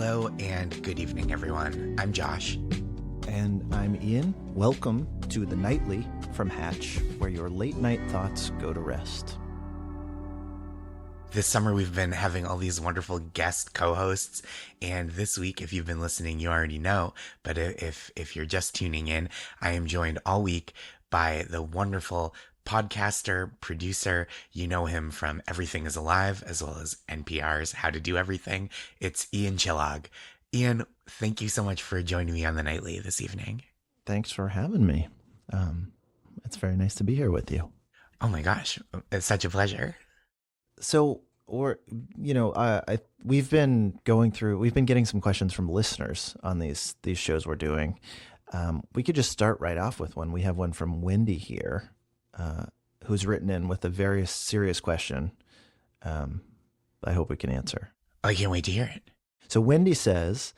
Hello and good evening, everyone. I'm Josh. And I'm Ian. Welcome to the Nightly from Hatch, where your late night thoughts go to rest. This summer, we've been having all these wonderful guest co-hosts. And this week, if you've been listening, you already know. But if you're just tuning in, I am joined all week by the wonderful podcaster, producer. You know him from Everything is Alive, as well as NPR's How to Do Everything. It's Ian Chillag. Ian, thank you so much for joining me on the Nightly this evening. Thanks for having me. It's very nice to be here with you. Oh my gosh, it's such a pleasure. So, we've been getting some questions from listeners on these shows we're doing. We could just start right off with one. We have one from Wendy here, who's written in with a very serious question. I hope we can answer. I can't wait to hear it. So Wendy says,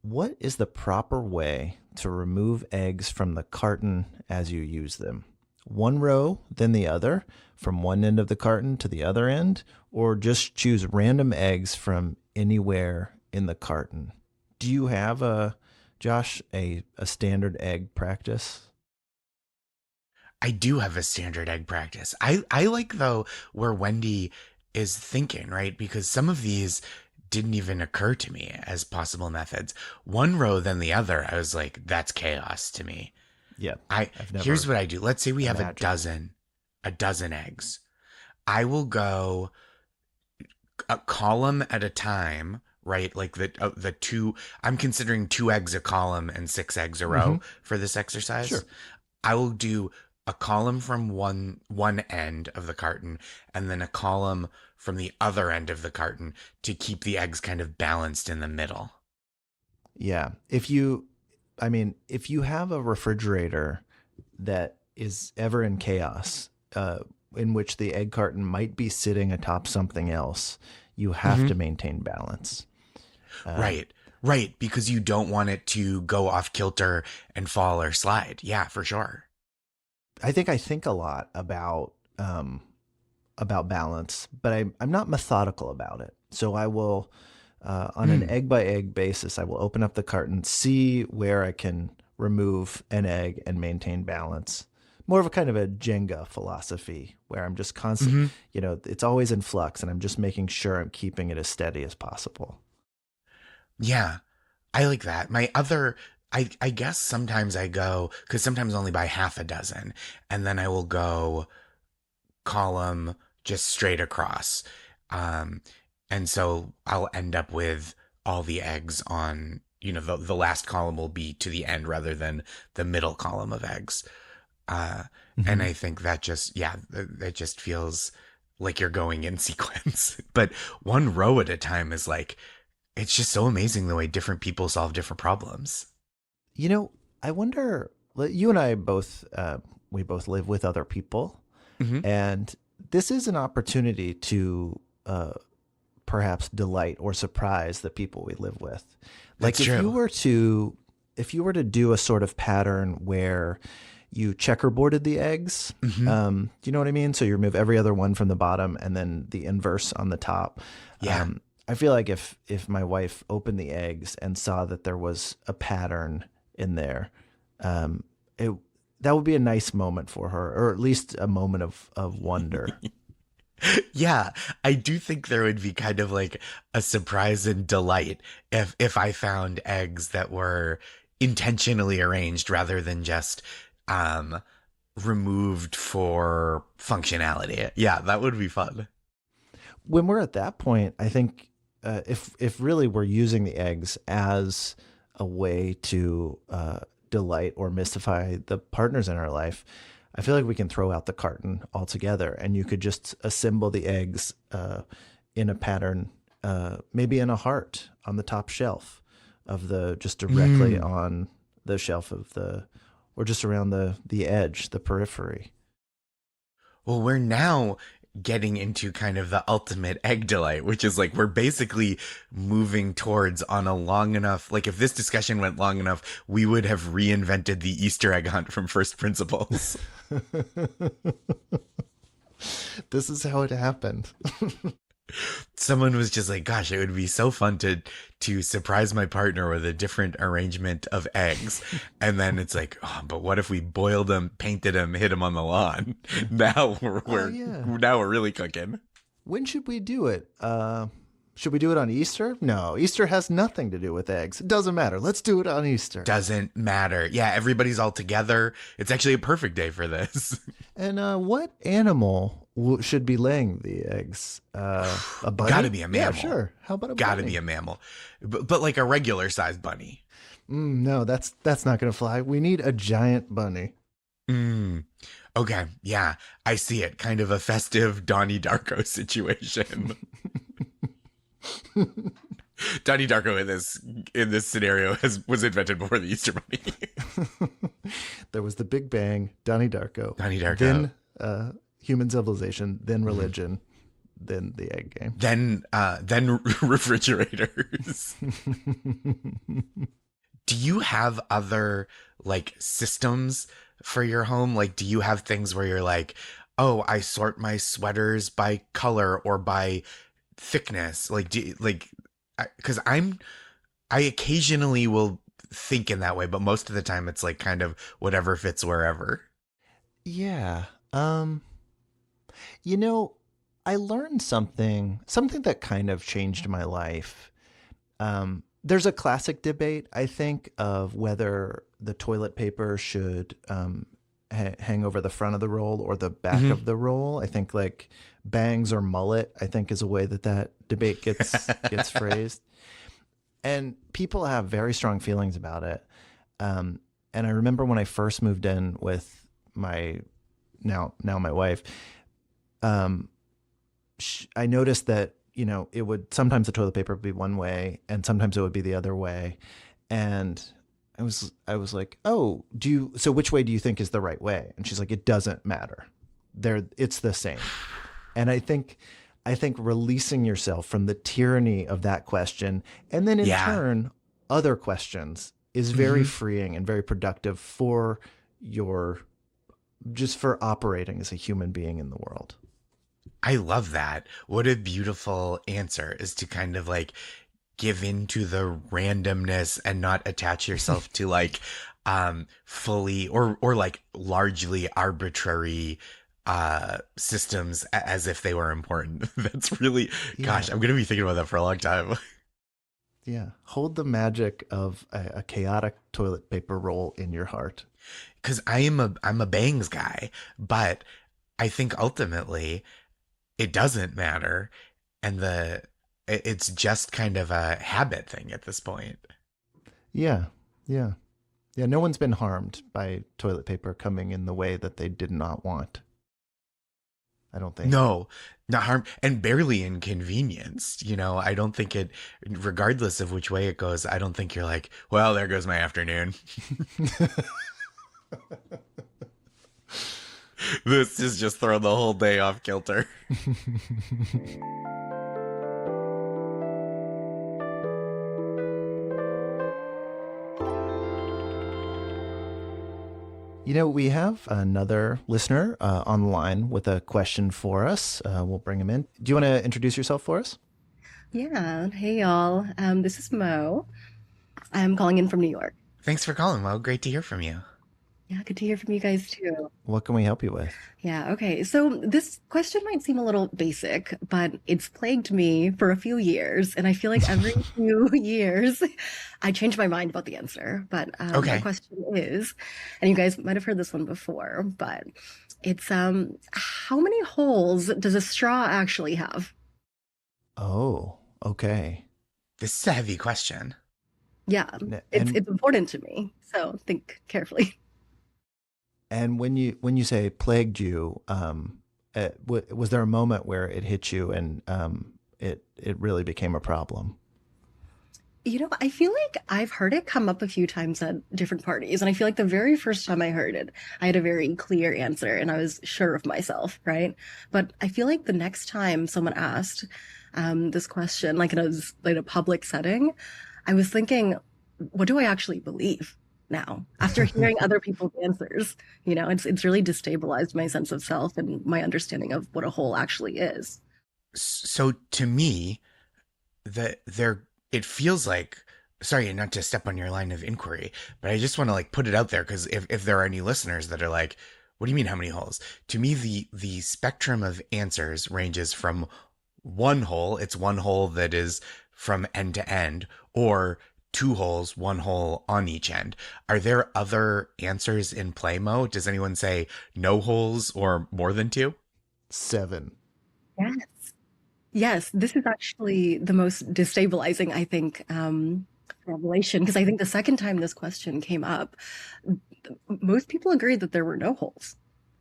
what is the proper way to remove eggs from the carton as you use them? One row, then the other, from one end of the carton to the other end, or just choose random eggs from anywhere in the carton? Do you have, Josh, a standard egg practice? I do have a standard egg practice. I like, though, where Wendy is thinking, right? Because some of these didn't even occur to me as possible methods. One row, then the other, I was like, that's chaos to me. Yeah. Here's what I do. Let's say we have a dozen eggs. I will go a column at a time, right? Like the two, I'm considering 2 eggs a column and 6 eggs a row for this exercise. Sure. I will do a column from one end of the carton and then a column from the other end of the carton to keep the eggs kind of balanced in the middle. Yeah. If you have a refrigerator that is ever in chaos, in which the egg carton might be sitting atop something else, you have to maintain balance. Right. Because you don't want it to go off kilter and fall or slide. Yeah, for sure. I think a lot about balance, but I'm not methodical about it. So I will, on an egg by egg basis, I will open up the carton, see where I can remove an egg and maintain balance. More of a kind of a Jenga philosophy where I'm just constant, it's always in flux and I'm just making sure I'm keeping it as steady as possible. Yeah, I like that. I guess sometimes I go, because sometimes I only buy half a dozen, and then I will go column just straight across. And so I'll end up with all the eggs on, the last column will be to the end rather than the middle column of eggs. And I think that just feels like you're going in sequence. But one row at a time is like, it's just so amazing the way different people solve different problems. I wonder, you and I both live with other people, and this is an opportunity to perhaps delight or surprise the people we live with. Like That's true. if you were to do a sort of pattern where you checkerboarded the eggs, do you know what I mean? So you remove every other one from the bottom and then the inverse on the top. Yeah. I feel like if my wife opened the eggs and saw that there was a pattern in there, that would be a nice moment for her, or at least a moment of wonder. Yeah, I do think there would be kind of like a surprise and delight if I found eggs that were intentionally arranged rather than just removed for functionality. Yeah, that would be fun. When we're at that point, I think if really we're using the eggs as a way to delight or mystify the partners in our life, I feel like we can throw out the carton altogether, and you could just assemble the eggs in a pattern, maybe in a heart on the top shelf of just directly on the shelf or just around the edge, the periphery. Well, we're now getting into kind of the ultimate egg delight, which is like we're basically moving towards on a long enough, like if this discussion went long enough, we would have reinvented the Easter egg hunt from first principles. This is how it happened. Someone was just like, "Gosh, it would be so fun to surprise my partner with a different arrangement of eggs," and then it's like, "Oh, but what if we boiled them, painted them, hit them on the lawn?" Now Oh yeah. we're really cooking. When should we do it? Should we do it on Easter? No, Easter has nothing to do with eggs. It doesn't matter. Let's do it on Easter. Doesn't matter. Yeah, everybody's all together. It's actually a perfect day for this. And what animal should be laying the eggs? A Gotta bunny? be a Yeah, mammal. sure. How about a Gotta be bunny? a mammal, but like a regular sized bunny. No, that's not gonna fly. We need a giant bunny. Mm. Okay, yeah, I see it. Kind of a festive Donnie Darko situation. Donnie Darko in this scenario was invented before the Easter Bunny. There was the Big Bang, Donnie Darko, Donnie Darko. then human civilization, then religion, then the egg game. Then refrigerators. Do you have other like systems for your home? Like, do you have things where you're like, oh, I sort my sweaters by color or by thickness? Like, because I occasionally will think in that way, but most of the time it's like kind of whatever fits wherever. Yeah. You know, I learned something that kind of changed my life. There's a classic debate, I think, of whether the toilet paper should hang over the front of the roll or the back Mm-hmm. of the roll. I think like bangs or mullet, I think is a way that that debate gets phrased. And people have very strong feelings about it. And I remember when I first moved in with my now my wife, um, I noticed that it would sometimes the toilet paper would be one way and sometimes it would be the other way, and I was like, oh, so which way do you think is the right way? And she's like, it doesn't matter. It's the same. And I think releasing yourself from the tyranny of that question and then in Yeah. turn other questions is very Hmm. freeing and very productive for your just for operating as a human being in the world. I love that. What a beautiful answer is to kind of like give into the randomness and not attach yourself to like fully or like largely arbitrary systems as if they were important. That's really, gosh, Yeah. I'm gonna be thinking about that for a long time. Yeah. Hold the magic of a chaotic toilet paper roll in your heart. Because I'm a bangs guy, but I think ultimately it doesn't matter, and it's just kind of a habit thing at this point. Yeah. Yeah. Yeah. No one's been harmed by toilet paper coming in the way that they did not want. I don't think. No, not harm and barely inconvenienced. I don't think it, regardless of which way it goes, I don't think you're like, well, there goes my afternoon. This is just throwing the whole day off kilter. We have another listener online with a question for us. We'll bring him in. Do you want to introduce yourself for us? Yeah. Hey, y'all. This is Mo. I'm calling in from New York. Thanks for calling, Mo. Great to hear from you. Yeah, good to hear from you guys too. What can we help you with? Yeah, okay. So this question might seem a little basic, but it's plagued me for a few years, and I feel like every few years I change my mind about the answer. But my Okay. question is, and you guys might have heard this one before, but it's how many holes does a straw actually have? Oh, okay. This is a heavy question. Yeah, it's And it's important to me, so think carefully. and when you say plagued you, was there a moment where it hit you and it really became a problem? I feel like I've heard it come up a few times at different parties, and I feel like the very first time I heard it, I had a very clear answer and I was sure of myself, right? But I feel like the next time someone asked this question, like in a public setting, I was thinking, what do I actually believe now? After hearing other people's answers, it's really destabilized my sense of self and my understanding of what a whole actually is. So to me, that there it feels like, sorry not to step on your line of inquiry, but I just want to like put it out there because if there are any listeners that are like, what do you mean how many holes? To me, the spectrum of answers ranges from one hole, it's one hole that is from end to end, or two holes, one hole on each end. Are there other answers in play mode? Does anyone say no holes or more than two? 7. Yes. Yes, this is actually the most destabilizing, I think, revelation, because I think the second time this question came up, most people agreed that there were no holes.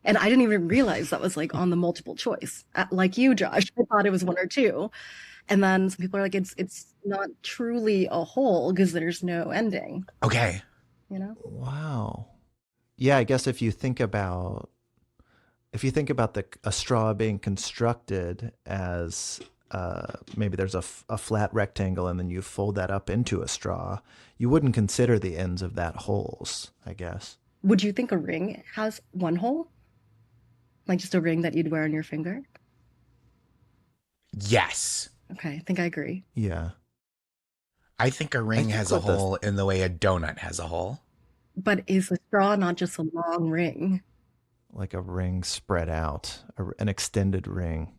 And I didn't even realize that was like on the multiple choice. Like you, Josh, I thought it was one or two. And then some people are like, it's not truly a hole because there's no ending, Okay. you know? Wow. Yeah, I guess if you think about the a straw being constructed as maybe there's a flat rectangle and then you fold that up into a straw, you wouldn't consider the ends of that holes, I guess. Would you think a ring has one hole? Like just a ring that you'd wear on your finger? Yes. Okay, I think I agree. Yeah. I think a I ring think has a with the hole in the way a donut has a hole. But is a straw not just a long ring? like a ring spread out, an extended ring.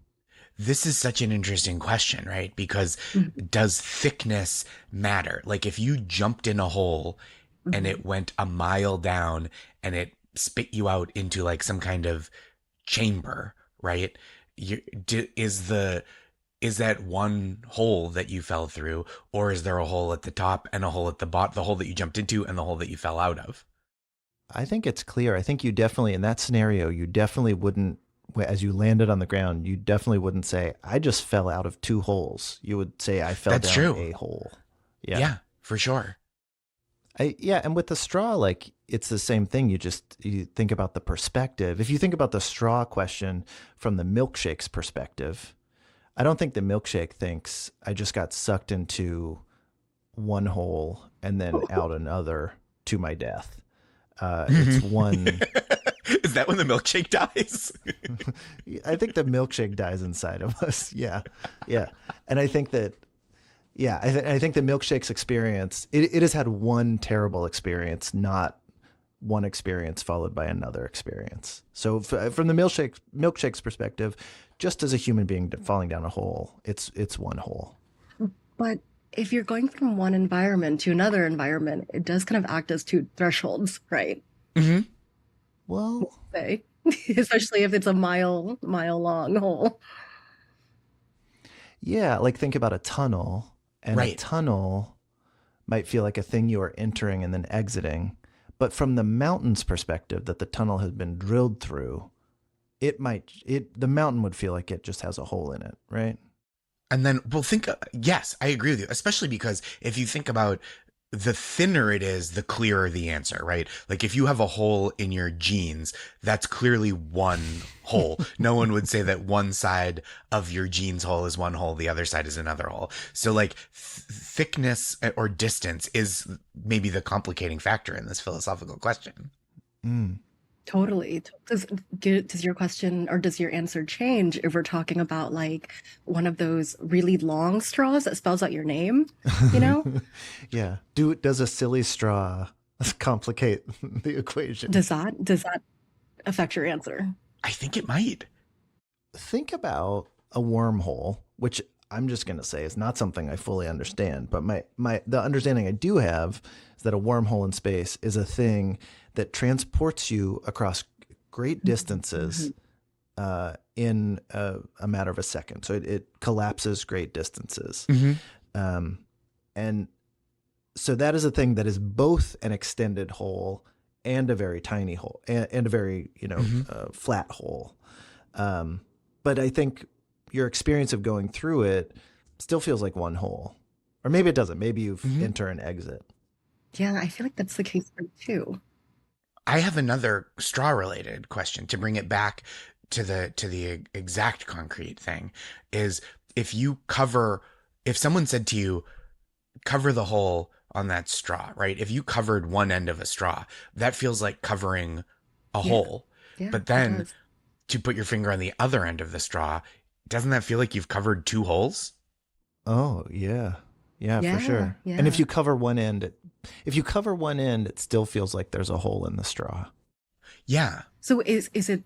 This is such an interesting question, right? Because Mhm, does thickness matter? Like if you jumped in a hole and mhm. it went a mile down and it spit you out into like some kind of chamber, right? Is that one hole that you fell through, or is there a hole at the top and a hole at the bottom, the hole that you jumped into and the hole that you fell out of? I think it's clear. I think you definitely, in that scenario, you definitely wouldn't, as you landed on the ground, you definitely wouldn't say, I just fell out of 2 holes. You would say, I fell That's down true. a hole. Yeah. Yeah, for sure. Yeah, and with the straw, like it's the same thing. You think about the perspective. If you think about the straw question from the milkshake's perspective, I don't think the milkshake thinks I just got sucked into one hole and then out another to my death. It's one. Is that when the milkshake dies? I think the milkshake dies inside of us. Yeah, yeah, and I think that. Yeah, I think the milkshake's experience. It has had one terrible experience, not one experience followed by another experience. So from the milkshake's perspective, just as a human being falling down a hole, it's one hole. But if you're going from one environment to another environment, it does kind of act as two thresholds, right? Hmm. Well, Say, especially if it's a mile long hole. yeah, like think about a tunnel, and a Right. tunnel might feel like a thing you are entering and then exiting. But from the mountain's perspective that the tunnel has been drilled through, the mountain would feel like it just has a hole in it, right? And then, well, yes, I agree with you, especially because if you think about the thinner it is, the clearer the answer, right? Like if you have a hole in your jeans, that's clearly one hole. No one would say that one side of your jeans hole is one hole, the other side is another hole. So like thickness or distance is maybe the complicating factor in this philosophical question. Mm. Totally. Does your question or does your answer change if we're talking about like one of those really long straws that spells out your name, you know? Yeah. Does a silly straw complicate the equation? Does that affect your answer? I think it might. Think about a wormhole, which I'm just going to say is not something I fully understand, but the understanding I do have is that a wormhole in space is a thing that transports you across great distances Mhm. in a matter of a second. So it collapses great distances. Hmm. Um, and so that is a thing that is both an extended hole and a very tiny hole and a very, Hmm. flat hole. But I think your experience of going through it still feels like one hole. Or maybe it doesn't. Maybe you Hmm. enter and exit. Yeah, I feel like that's the case for me too. I have another straw related question to bring it back to the exact concrete thing is if someone said to you cover the hole on that straw, right? If you covered one end of a straw, that feels like covering a Yeah, hole. yeah, But it then does. to put your finger on the other end of the straw, doesn't that feel like you've covered two holes? Oh, yeah. Yeah, for Yeah, sure. And yeah. if you cover one end, it still feels like there's a hole in the straw. Yeah. So is it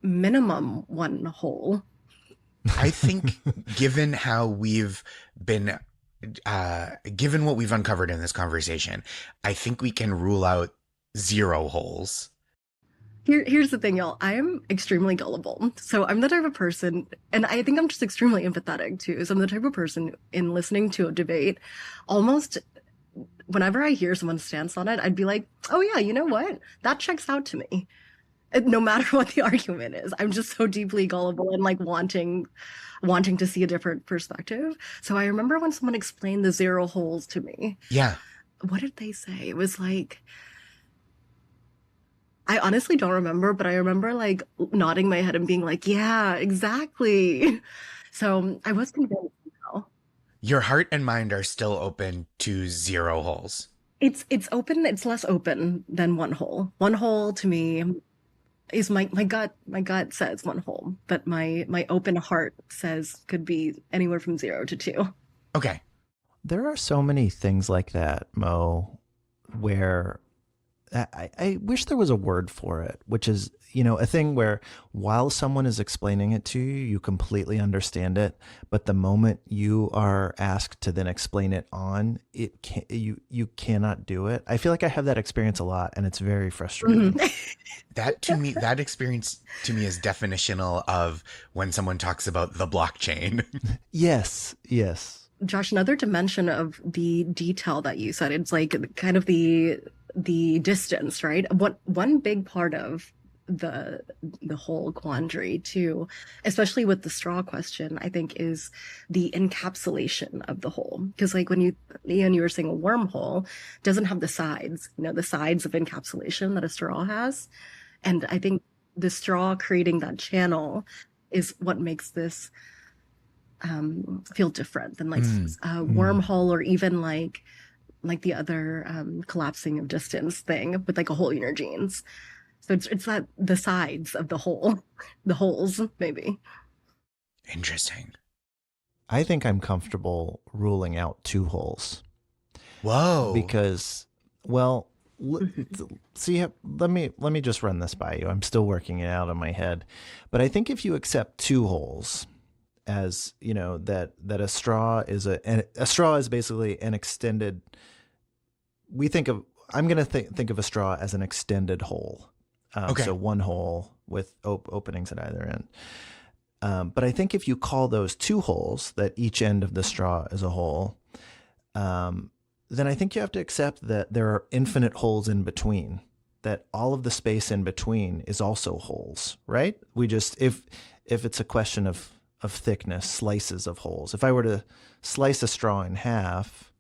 minimum one hole? I think given how we've been given what we've uncovered in this conversation, I think we can rule out zero holes. Here's the thing, y'all. I am extremely gullible. So I'm the type of person, and I think I'm just extremely empathetic too. So I'm the type of person in listening to a debate, almost whenever I hear someone's stance on it, I'd be like, oh yeah, you know what? That checks out to me. No matter what the argument is. I'm just so deeply gullible and like wanting to see a different perspective. So I remember when someone explained the zero holes to me. Yeah. What did they say? It was like, I honestly don't remember, but I remember like nodding my head and being like, yeah, exactly. So I was convinced now. Your heart and mind are still open to zero holes. It's open, it's less open than one hole. One hole to me is my gut says one hole, but my open heart says could be anywhere from 0 to 2. Okay. There are so many things like that, Mo, where I wish there was a word for it, which is, a thing where while someone is explaining it to you, you completely understand it. But the moment you are asked to then explain it you cannot do it. I feel like I have that experience a lot, and it's very frustrating. That experience to me is definitional of when someone talks about the blockchain. Yes, yes. Josh, another dimension of the detail that you said, it's like kind of the distance, right? One big part of the whole quandary too, especially with the straw question, I think is the encapsulation of the hole. Because like when Ian, you were saying a wormhole doesn't have the sides, the sides of encapsulation that a straw has. And I think the straw creating that channel is what makes this feel different than like a wormhole, or even like the other collapsing of distance thing with like a hole in your jeans. So it's that the sides of the hole, the holes maybe. Interesting. I think I'm comfortable ruling out two holes Whoa. because, well, see, let me just run this by you. I'm still working it out in my head, but I think if you accept two holes as that a straw is a straw is basically an extended. I'm going to think of a straw as an extended hole. Okay. So one hole with openings at either end. But I think if you call those two holes, that each end of the straw is a hole, then I think you have to accept that there are infinite holes in between, that all of the space in between is also holes, right? We just, if it's a question of thickness, slices of holes. If I were to slice a straw in half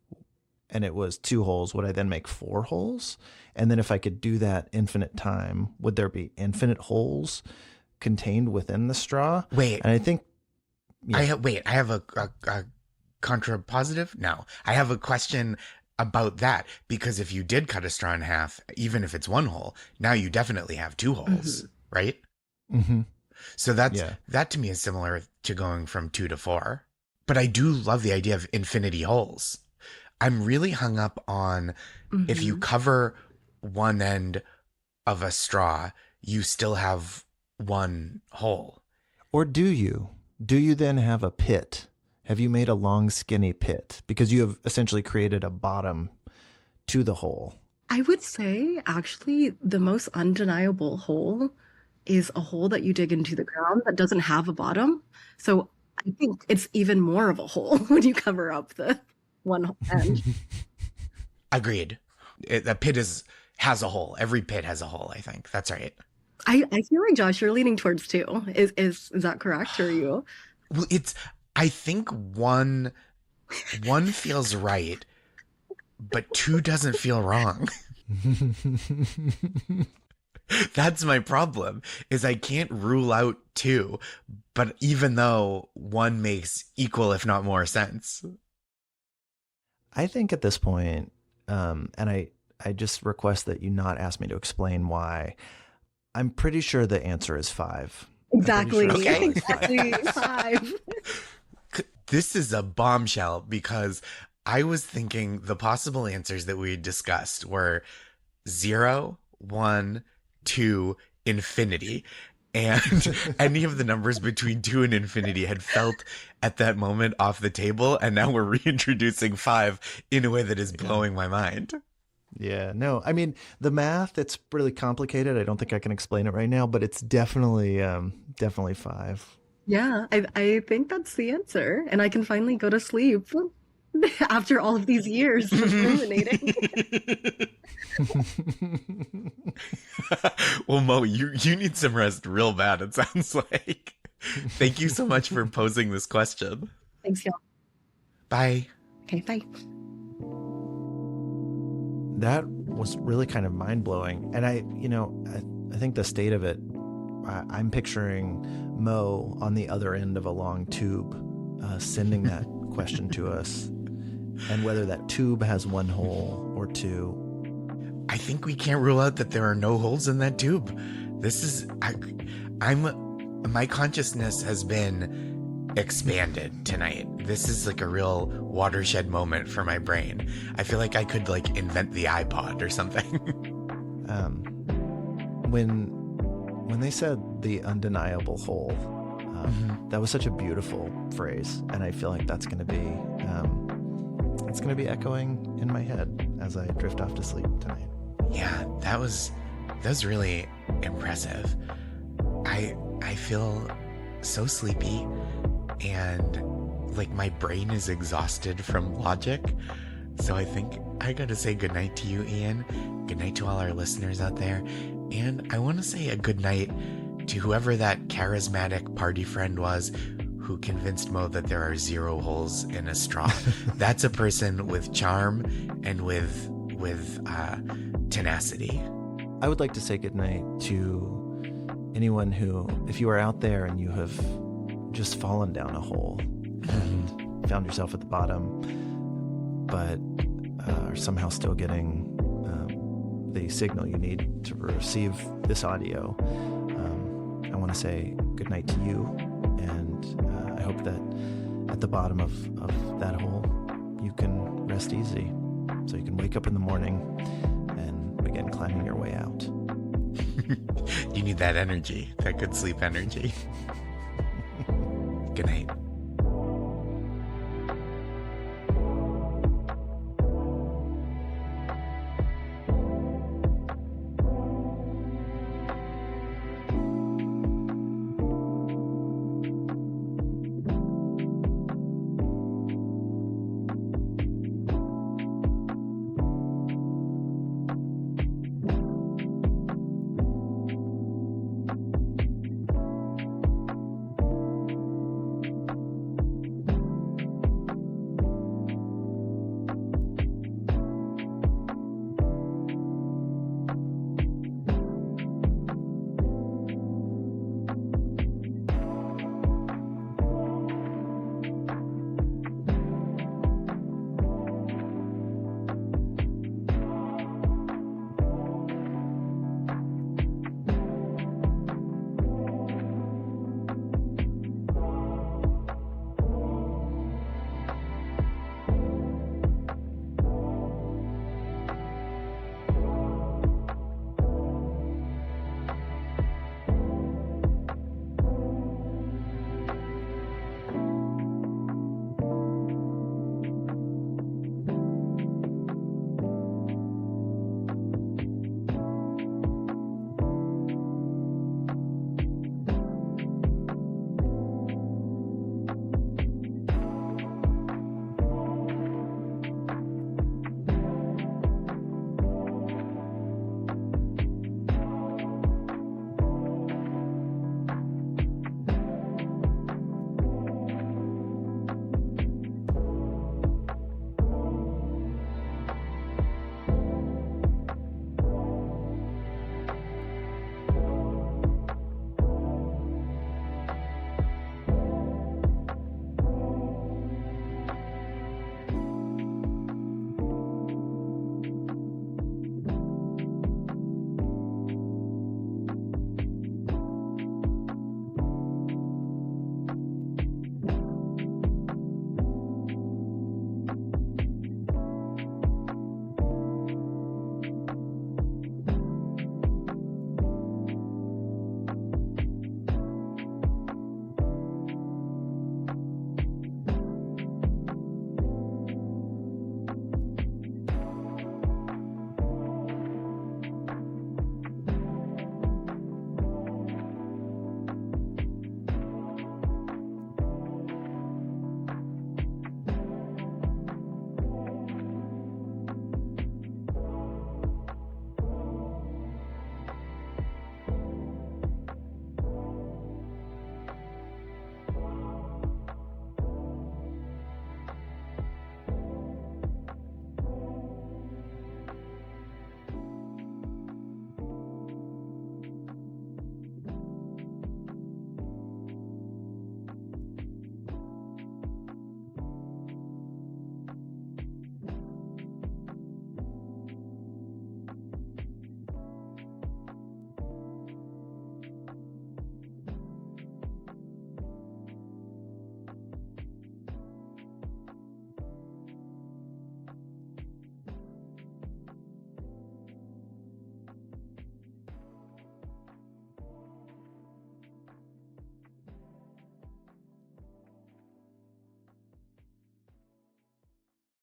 and it was two holes, would I then make four holes? And then if I could do that infinite time, would there be infinite holes contained within the straw? Wait. And I think... Yeah. I have a contrapositive? No. I have a question about that, because if you did cut a straw in half, even if it's one hole, now you definitely have two holes, right? Mm-hmm. So that to me is similar to going from 2 to 4. But I do love the idea of infinity holes. I'm really hung up on if you cover one end of a straw, you still have one hole. Or do you? Do you then have a pit? Have you made a long, skinny pit? Because you have essentially created a bottom to the hole. I would say, actually, the most undeniable hole is a hole that you dig into the ground that doesn't have a bottom. So I think it's even more of a hole when you cover up the one end. Agreed. The pit has a hole. Every pit has a hole, I think. That's right. I feel like, Josh, you're leaning towards 2. Is that correct, or are you? Well, I think one feels right, but 2 doesn't feel wrong. That's my problem, is I can't rule out 2, but even though 1 makes equal, if not more, sense. I think at this point, and I just request that you not ask me to explain why, I'm pretty sure the answer is 5. I'm pretty Exactly. sure it's Okay. Exactly. 5. This is a bombshell because I was thinking the possible answers that we discussed were 0, 1, 2, infinity. And any of the numbers between 2 and infinity had felt at that moment off the table. And now we're reintroducing 5 in a way that is blowing my mind. Yeah, no, I mean, the math, it's really complicated. I don't think I can explain it right now, but it's definitely 5. Yeah, I think that's the answer. And I can finally go to sleep after all of these years of ruminating. Well, Mo, you need some rest real bad, it sounds like. Thank you so much for posing this question. Thanks, y'all. Bye. Okay, bye. That was really kind of mind blowing. And I think the state of it, I'm picturing Mo on the other end of a long tube, sending that question to us, and whether that tube has 1 hole or 2. I think we can't rule out that there are no holes in that tube. My consciousness has been expanded tonight. This is like a real watershed moment for my brain. I feel like I could like invent the iPod or something. When they said the undeniable hole, that was such a beautiful phrase, and I feel like that's going to be it's going to be echoing in my head as I drift off to sleep tonight. Yeah, that was really impressive. I feel so sleepy and like my brain is exhausted from logic. So I think I gotta say goodnight to you, Ian. Good night to all our listeners out there. And I want to say a good night to whoever that charismatic party friend was who convinced Mo that there are 0 holes in a straw. That's a person with charm and with tenacity. I would like to say goodnight to anyone who, if you are out there and you have just fallen down a hole and found yourself at the bottom, but are somehow still getting the signal you need to receive this audio, I want to say goodnight to you, and I hope that at the bottom of that hole you can rest easy, so you can wake up in the morning and begin climbing your way out. You need that energy, that good sleep energy. Good night.